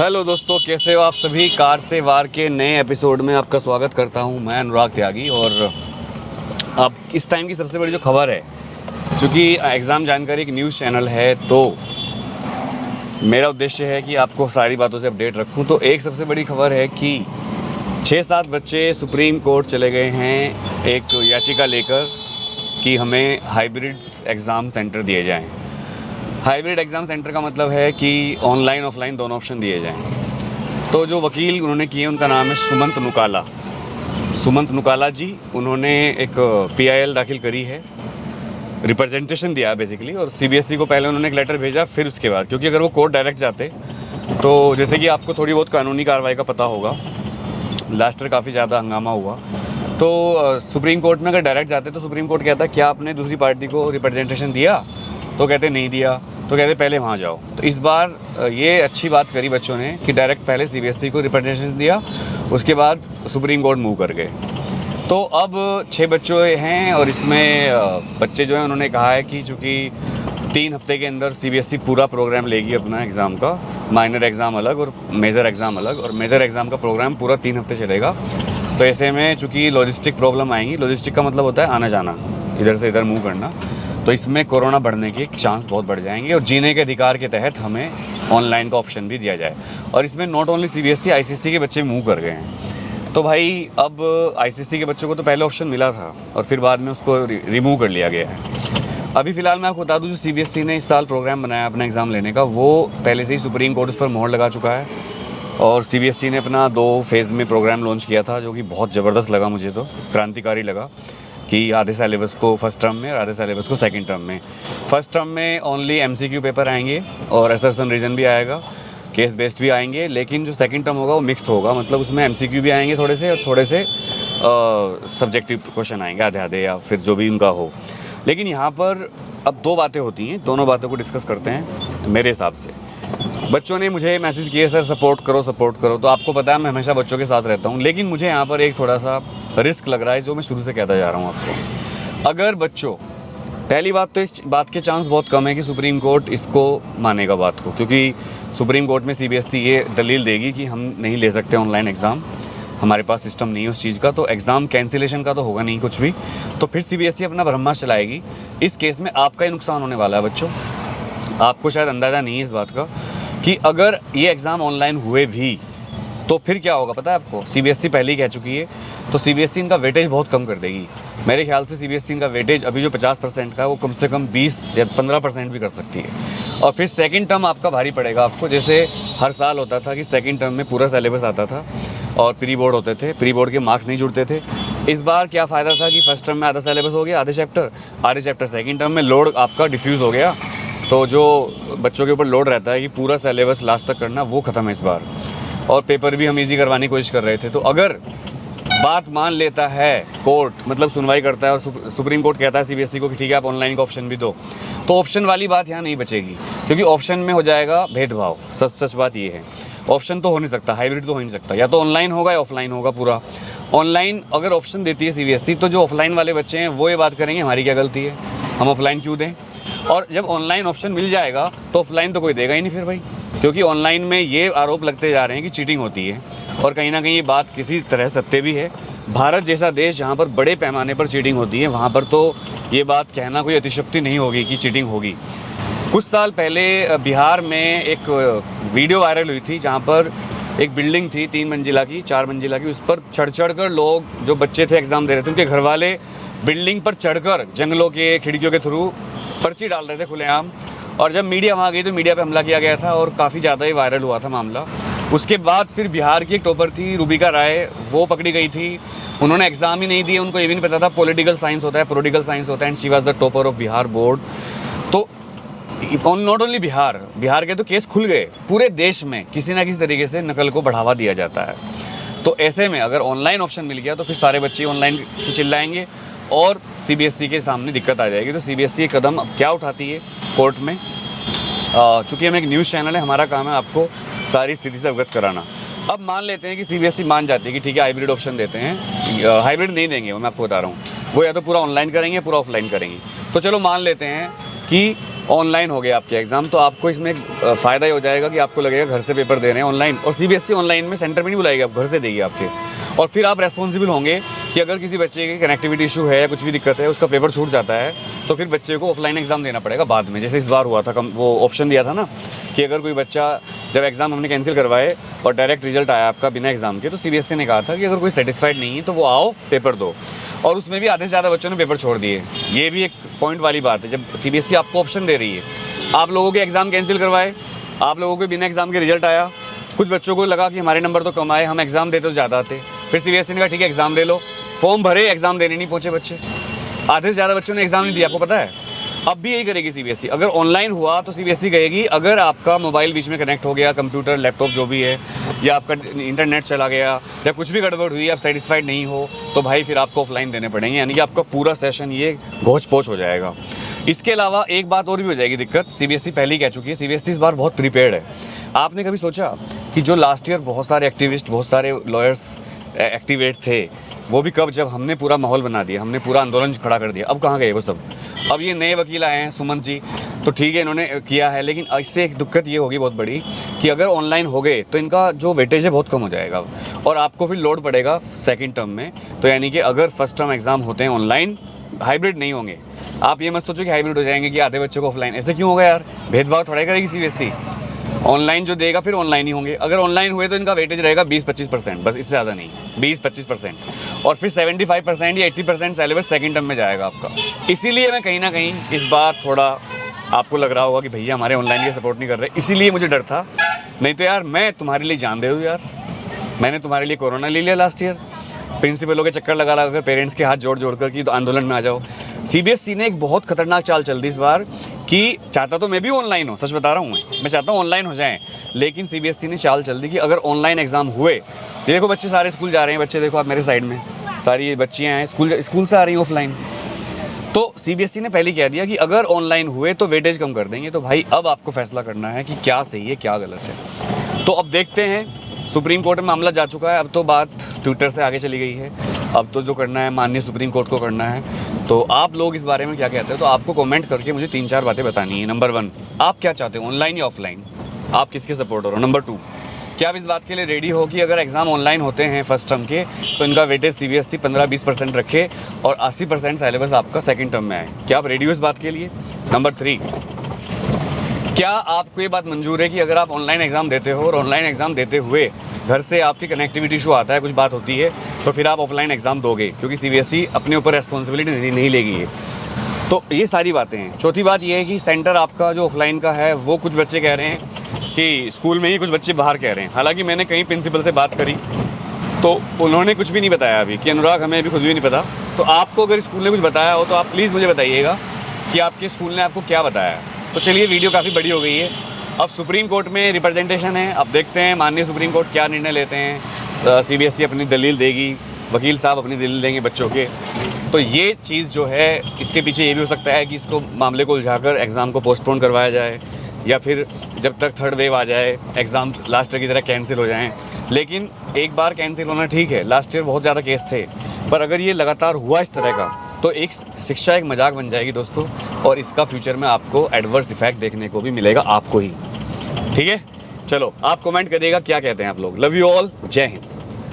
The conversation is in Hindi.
हेलो दोस्तों, कैसे हो आप सभी। कार से वार के नए एपिसोड में आपका स्वागत करता हूं। मैं अनुराग त्यागी और अब इस टाइम की सबसे बड़ी जो खबर है, चूँकि एग्ज़ाम जानकारी एक न्यूज़ चैनल है तो मेरा उद्देश्य है कि आपको सारी बातों से अपडेट रखूं। तो एक सबसे बड़ी खबर है कि 6-7 बच्चे सुप्रीम कोर्ट चले गए हैं एक याचिका लेकर कि हमें हाइब्रिड एग्ज़ाम सेंटर दिए जाएँ। हाइब्रिड एग्ज़ाम सेंटर का मतलब है कि ऑनलाइन ऑफलाइन दोनों ऑप्शन दिए जाएं। तो जो वकील उन्होंने किए उनका नाम है सुमंत नुकाला जी। उन्होंने एक PIL दाखिल करी है, रिप्रेजेंटेशन दिया बेसिकली, और CBSE को पहले उन्होंने एक लेटर भेजा, फिर उसके बाद, क्योंकि अगर वो कोर्ट डायरेक्ट जाते तो जैसे कि आपको थोड़ी बहुत कानूनी कार्रवाई का पता होगा, लास्ट ईयर काफ़ी ज़्यादा हंगामा हुआ। तो सुप्रीम कोर्ट में अगर डायरेक्ट जाते तो सुप्रीम कोर्ट कहता क्या आपने दूसरी पार्टी को रिप्रेजेंटेशन दिया, तो कहते नहीं दिया, तो कहते पहले वहाँ जाओ। तो इस बार ये अच्छी बात करी बच्चों ने कि डायरेक्ट पहले CBSE को रिप्रेजेंटेशन दिया, उसके बाद सुप्रीम कोर्ट मूव कर गए। तो अब 6 बच्चे हैं और इसमें बच्चे जो हैं उन्होंने कहा है कि चूँकि 3 हफ्ते के अंदर CBSE पूरा प्रोग्राम लेगी अपना एग्ज़ाम का, माइनर एग्ज़ाम अलग और मेजर एग्ज़ाम अलग, और मेजर एग्ज़ाम का प्रोग्राम पूरा 3 हफ्ते चलेगा। तो ऐसे में चूँकि लॉजिस्टिक प्रॉब्लम आएंगी, लॉजिस्टिक का मतलब होता है आना जाना, इधर से इधर मूव करना, तो इसमें कोरोना बढ़ने के चांस बहुत बढ़ जाएंगे और जीने के अधिकार के तहत हमें ऑनलाइन का ऑप्शन भी दिया जाए। और इसमें नॉट ओनली CBSE ICSE के बच्चे मूव कर गए हैं। तो भाई अब ICSE के बच्चों को तो पहले ऑप्शन मिला था और फिर बाद में उसको रिमूव कर लिया गया है। अभी फ़िलहाल मैं आपको बता दूं, जो CBSE ने इस साल प्रोग्राम बनाया अपना एग्ज़ाम लेने का, वो पहले से ही सुप्रीम कोर्ट उस पर मोहर लगा चुका है। और CBSE ने अपना 2 फेज़ में प्रोग्राम लॉन्च किया था, जो कि बहुत ज़बरदस्त लगा मुझे, तो क्रांतिकारी लगा कि आधे सिलेबस को फर्स्ट टर्म में और आधे सिलेबस को सेकंड टर्म में। फर्स्ट टर्म में ओनली MCQ पेपर आएंगे और असर्शन रीजन भी आएगा, केस बेस्ड भी आएंगे, लेकिन जो सेकंड टर्म होगा वो मिक्स्ड होगा, मतलब उसमें MCQ भी आएंगे थोड़े से और थोड़े से सब्जेक्टिव क्वेश्चन आएंगे आधे या फिर जो भी उनका हो। लेकिन यहाँ पर अब 2 बातें होती हैं, दोनों बातों को डिस्कस करते हैं। मेरे हिसाब से बच्चों ने मुझे मैसेज किए, सर सपोर्ट करो, तो आपको पता है मैं हमेशा बच्चों के साथ रहता हूँ, लेकिन मुझे यहाँ पर एक थोड़ा सा रिस्क लग रहा है, जो मैं शुरू से कहता जा रहा हूँ आपको। अगर बच्चों, पहली बात तो इस बात के चांस बहुत कम है कि सुप्रीम कोर्ट इसको मानेगा बात को, क्योंकि सुप्रीम कोर्ट में CBSE ये दलील देगी कि हम नहीं ले सकते ऑनलाइन एग्ज़ाम, हमारे पास सिस्टम नहीं है उस चीज़ का, तो एग्ज़ाम कैंसिलेशन का तो होगा नहीं कुछ भी। तो फिर CBSE अपना ब्रह्मास्त्र चलाएगी। इस केस में आपका ही नुकसान होने वाला है बच्चों। आपको शायद अंदाज़ा नहीं है इस बात का कि अगर ये एग्ज़ाम ऑनलाइन हुए भी तो फिर क्या होगा पता है आपको। CBSE पहले ही कह चुकी है, तो CBSE इनका वेटेज बहुत कम कर देगी। मेरे ख्याल से CBSE इनका वेटेज अभी जो 50% का है वो कम से कम 20 या 15% भी कर सकती है। और फिर सेकंड टर्म आपका भारी पड़ेगा आपको, जैसे हर साल होता था कि सेकंड टर्म में पूरा सिलेबस आता था और प्री बोर्ड होते थे, प्री बोर्ड के मार्क्स नहीं जुड़ते थे। इस बार क्या फ़ायदा था कि फर्स्ट टर्म में आधा सिलेबस हो गया, आधे चैप्टर सेकंड टर्म में लोड आपका डिफ्यूज़ हो गया, तो जो बच्चों के ऊपर लोड रहता है कि पूरा सिलेबस लास्ट तक करना, वो ख़त्म है इस बार। और पेपर भी हम इजी करवाने की कोशिश कर रहे थे। तो अगर बात मान लेता है कोर्ट, मतलब सुनवाई करता है और सुप्रीम कोर्ट कहता है CBSE को कि ठीक है आप ऑनलाइन का ऑप्शन भी दो, तो ऑप्शन वाली बात यहाँ नहीं बचेगी, क्योंकि ऑप्शन में हो जाएगा भेदभाव। सच बात ये है, ऑप्शन तो हो नहीं सकता, हाइब्रिड तो हो नहीं सकता, या तो ऑनलाइन होगा या ऑफलाइन होगा पूरा। ऑनलाइन अगर ऑप्शन देती है CBSE, तो जो ऑफलाइन वाले बच्चे हैं वो ये बात करेंगे हमारी क्या गलती है, हम ऑफलाइन क्यों दें। और जब ऑनलाइन ऑप्शन मिल जाएगा तो ऑफलाइन तो कोई देगा ही नहीं फिर भाई, क्योंकि ऑनलाइन में ये आरोप लगते जा रहे हैं कि चीटिंग होती है। और कहीं ना कहीं ये बात किसी तरह सत्य भी है। भारत जैसा देश जहाँ पर बड़े पैमाने पर चीटिंग होती है, वहाँ पर तो ये बात कहना कोई अतिशयोक्ति नहीं होगी कि चीटिंग होगी। कुछ साल पहले बिहार में एक वीडियो वायरल हुई थी, जहाँ पर एक बिल्डिंग थी 3 मंजिला की 4 मंजिला की, उस पर चढ़ कर लोग, जो बच्चे थे एग्ज़ाम दे रहे थे, उनके घर वाले बिल्डिंग पर चढ़कर जंगलों के खिड़कियों के थ्रू पर्ची डाल रहे थे खुलेआम। और जब मीडिया वहाँ गई तो मीडिया पे हमला किया गया था और काफ़ी ज़्यादा ही वायरल हुआ था मामला। उसके बाद फिर बिहार की एक टॉपर थी रूबिका राय, वो पकड़ी गई थी। उन्होंने एग्ज़ाम ही नहीं दिए, उनको ये भी नहीं पता था पॉलिटिकल साइंस होता है, पॉलिटिकल साइंस होता है, and she was the topper of Bihar board. तो नॉट ओनली बिहार के तो केस खुल गए, पूरे देश में किसी ना किसी तरीके से नकल को बढ़ावा दिया जाता है। तो ऐसे में अगर ऑनलाइन ऑप्शन मिल गया तो फिर सारे बच्चे ऑनलाइन चिल्लाएंगे और CBSE के सामने दिक्कत आ जाएगी। तो CBSE कदम अब क्या उठाती है कोर्ट में, चूँकि हम एक न्यूज़ चैनल है, हमारा काम है आपको सारी स्थिति से अवगत कराना। अब मान लेते हैं कि CBSE मान जाती है कि ठीक है हाइब्रिड ऑप्शन देते हैं, हाइब्रिड नहीं देंगे वो, मैं आपको बता रहा हूँ, वो या तो पूरा ऑनलाइन करेंगे पूरा ऑफलाइन करेंगे। तो चलो मान लेते हैं कि ऑनलाइन हो गया आपके एग्ज़ाम, तो आपको इसमें फ़ायदा ये हो जाएगा कि आपको लगेगा घर से पेपर दे रहे हैं ऑनलाइन, और सीबीएसई ऑनलाइन में सेंटर में नहीं बुलाएगी, आप घर से देगी आपके। और फिर आप रेस्पॉन्सिबल होंगे कि अगर किसी बच्चे की कनेक्टिविटी इशू है या कुछ भी दिक्कत है, उसका पेपर छूट जाता है, तो फिर बच्चे को ऑफलाइन एग्ज़ाम देना पड़ेगा बाद में। जैसे इस बार हुआ था, वो ऑप्शन दिया था ना कि अगर कोई बच्चा, जब एग्ज़ाम हमने कैंसिल करवाए और डायरेक्ट रिजल्ट आया आपका बिना एग्ज़ाम के, तो सीबीएसई ने कहा था कि अगर कोई सेटिस्फाइड नहीं है तो वो आओ पेपर दो, और उसमें भी आधे से ज़्यादा बच्चों ने पेपर छोड़ दिए। ये भी एक पॉइंट वाली बात है, जब सीबीएसई आपको ऑप्शन दे रही है, आप लोगों के एग्ज़ाम कैंसिल करवाए, आप लोगों के बिना एग्ज़ाम के रिजल्ट आया, कुछ बच्चों को लगा कि हमारे नंबर तो कम आए, हम एग्ज़ाम देते तो ज़्यादा आते, फिर सीबीएसई ने कहा ठीक है एग्ज़ाम ले लो, फॉर्म भरे, एग्ज़ाम देने नहीं पहुँचे बच्चे, आधे से ज़्यादा बच्चों ने एग्ज़ाम नहीं दिया, आपको पता है। अब भी यही करेगी सीबीएसई, अगर ऑनलाइन हुआ तो सीबीएसई कहेगी अगर आपका मोबाइल बीच में कनेक्ट हो गया, कंप्यूटर लैपटॉप जो भी है, या आपका इंटरनेट चला गया, या कुछ भी गड़बड़ हुई, आप सेटिस्फाइड नहीं हो, तो भाई फिर आपको ऑफलाइन देने पड़ेंगे, यानी कि आपका पूरा सेशन ये घोच पोच हो जाएगा। इसके अलावा एक बात और भी हो जाएगी दिक्कत, सीबीएसई पहले ही कह चुकी है, सीबीएसई इस बार बहुत प्रिपेयर्ड है। आपने कभी सोचा कि जो लास्ट ईयर बहुत सारे एक्टिविस्ट, बहुत सारे लॉयर्स एक्टिवेट थे, वो भी कब, जब हमने पूरा माहौल बना दिया, हमने पूरा आंदोलन खड़ा कर दिया, अब कहाँ गए वो सब? अब ये नए वकील आए हैं, सुमन जी, तो ठीक है इन्होंने किया है, लेकिन इससे एक दिक्कत ये होगी बहुत बड़ी कि अगर ऑनलाइन हो गए तो इनका जो वेटेज है बहुत कम हो जाएगा, और आपको फिर लोड पड़ेगा सेकंड टर्म में। तो यानी कि अगर फर्स्ट टर्म एग्ज़ाम होते हैं ऑनलाइन, हाइब्रिड नहीं होंगे, आप ये मत सोचो कि हाइब्रिड हो जाएंगे कि आधे बच्चों को ऑफलाइन, ऐसे क्यों होगा यार? भेदभाव थोड़ा करेगी सीबीएसई, ऑनलाइन जो देगा फिर ऑनलाइन ही होंगे। अगर ऑनलाइन हुए तो इनका वेटेज रहेगा 20-25%, बस, इससे ज़्यादा नहीं, 20-25%, और फिर 75% या 80% सिलेबस सेकंड टर्म में जाएगा आपका। इसीलिए मैं कहीं ना कहीं इस बार थोड़ा, आपको लग रहा होगा कि भैया हमारे ऑनलाइन के सपोर्ट नहीं कर रहे, इसीलिए मुझे डर था, नहीं तो यार मैं तुम्हारे लिए जान दे दूँ यार, मैंने तुम्हारे लिए कोरोना ले लिया लास्ट ईयर, प्रिंसिपलों के चक्कर लगा कर, पेरेंट्स के हाथ जोड़ जोड़ कर कि तो आंदोलन में आ जाओ। सीबीएसई ने एक बहुत खतरनाक चाल चल दी इस बार कि चाहता तो मैं भी ऑनलाइन हूँ, सच बता रहा हूँ मैं चाहता हूँ ऑनलाइन हो जाएं, लेकिन सीबीएसई ने चाल चल दी कि अगर ऑनलाइन एग्ज़ाम हुए, ये देखो बच्चे सारे स्कूल जा रहे हैं, बच्चे देखो आप मेरे साइड में, सारी ये बच्चियाँ हैं स्कूल से आ रही हैं ऑफलाइन, तो सीबीएसई ने पहले कह दिया कि अगर ऑनलाइन हुए तो वेटेज कम कर देंगे। तो भाई अब आपको फैसला करना है कि क्या सही है क्या गलत है। तो अब देखते हैं, सुप्रीम कोर्ट में मामला जा चुका है, अब तो बात ट्विटर से आगे चली गई है, अब तो जो करना है माननीय सुप्रीम कोर्ट को करना है। तो आप लोग इस बारे में क्या कहते हैं, तो आपको कमेंट करके मुझे 3-4 बातें बतानी है। नंबर 1, आप क्या चाहते हो, ऑनलाइन या ऑफलाइन, आप किसके सपोर्टर हो? नंबर 2, क्या आप इस बात के लिए रेडी हो कि अगर एग्ज़ाम ऑनलाइन होते हैं फर्स्ट टर्म के, तो इनका वेटेज सीबीएसई 15-20% रखे और 80% सिलेबस आपका सेकंड टर्म में आए? क्या आप रेडी हो इस बात के लिए? नंबर 3, क्या आपको ये बात मंजूर है कि अगर आप ऑनलाइन एग्ज़ाम देते हो और ऑनलाइन एग्ज़ाम देते हुए घर से आपकी कनेक्टिविटी इशू आता है, कुछ बात होती है, तो फिर आप ऑफलाइन एग्ज़ाम दोगे, क्योंकि सीबीएसई अपने ऊपर रेस्पॉन्सिबिलिटी नहीं लेगी ये। तो ये सारी बातें हैं। चौथी बात ये है कि सेंटर आपका जो ऑफलाइन का है, वो कुछ बच्चे कह रहे हैं कि स्कूल में ही, कुछ बच्चे बाहर कह रहे हैं। हालांकि मैंने कई प्रिंसिपल से बात करी तो उन्होंने कुछ भी नहीं बताया अभी, कि अनुराग हमें अभी खुद भी नहीं पता। तो आपको अगर स्कूल ने कुछ बताया हो तो आप प्लीज़ मुझे बताइएगा कि आपके स्कूल ने आपको क्या बताया। तो चलिए, वीडियो काफ़ी बड़ी हो गई है, अब सुप्रीम कोर्ट में रिप्रेजेंटेशन है, अब देखते हैं माननीय सुप्रीम कोर्ट क्या निर्णय लेते हैं। सीबीएसई अपनी दलील देगी, वकील साहब अपनी दलील देंगे बच्चों के। तो ये चीज़ जो है, इसके पीछे ये भी हो सकता है कि इसको मामले को उलझाकर एग्ज़ाम को पोस्टपोन करवाया जाए, या फिर जब तक थर्ड वेव आ जाए एग्ज़ाम लास्ट ईयर की तरह कैंसिल हो जाएं। लेकिन एक बार कैंसिल होना ठीक है, लास्ट ईयर बहुत ज़्यादा केस थे, पर अगर ये लगातार हुआ इस तरह का, तो एक शिक्षा एक मजाक बन जाएगी दोस्तों, और इसका फ्यूचर में आपको एडवर्स इफेक्ट देखने को भी मिलेगा, आपको ही। ठीक है, चलो आप कमेंट करिएगा क्या कहते हैं आप लोग। लव यू ऑल, जय हिंद।